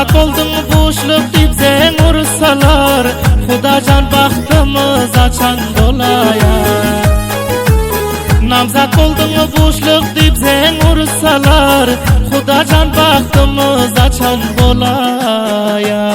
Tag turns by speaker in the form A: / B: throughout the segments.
A: Namzat oldun boşluk dip sen ursalar, Xudacan baxtımız açan dolaya. Namzat oldun boşluk dip sen ursalar, Xudacan baxtımız açan dolaya.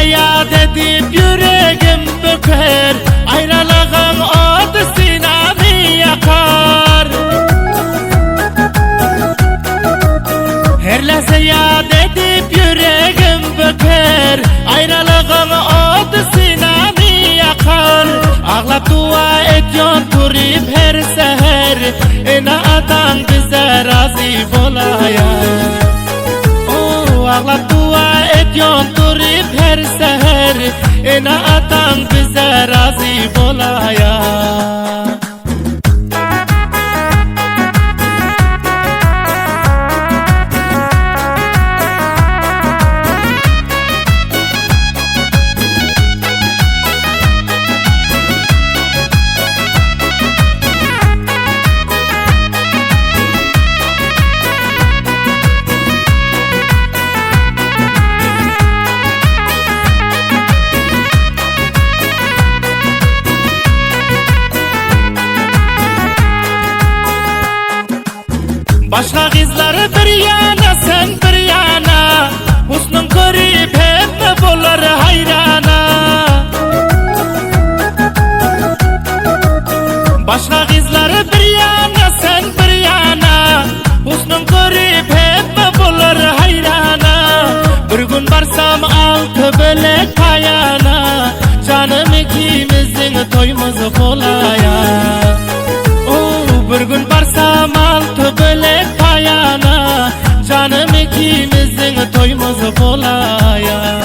A: Yad edip yüreğim böker, ayrılığın adı sinemi yakar. Her lahza yad edip yüreğim böker, ayrılığın adı sinemi yakar. Ağlap dua et yon turip her seher, ena atan bize razı bolaya. Ağlap dua et yon turip her seher, ena atan bize razı bolaya. Başka kızları bir yana, sen bir yana, husnun görüp hep bolar hayrana. Başka kızları bir yana, sen bir yana, husnun görüp hep bolar hayrana. Bir gün barsam altı bölek payana, canım ikimizin toymuz bolaya. Bir gün barsam altı bölek payana, canım ikimizin toymuz bolaya.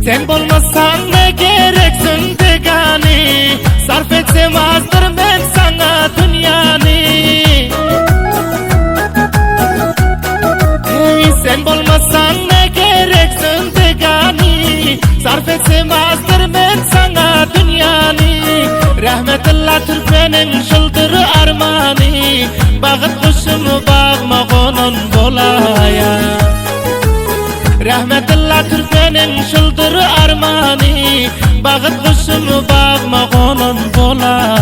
A: Sen bolmasan ne gereksin degani, sarf etsem azdır ben sana dünyani. Sen bolmasan ne gereksin degani, sarf etsem azdır ben sana dünyani. Rahmetullah Türkmenin şıldır armani, bağıt kuşum bağma konun bolaya. Rahmetullah Türkmenin şıldır armani, bağıt kuşum bağma konun bolaya.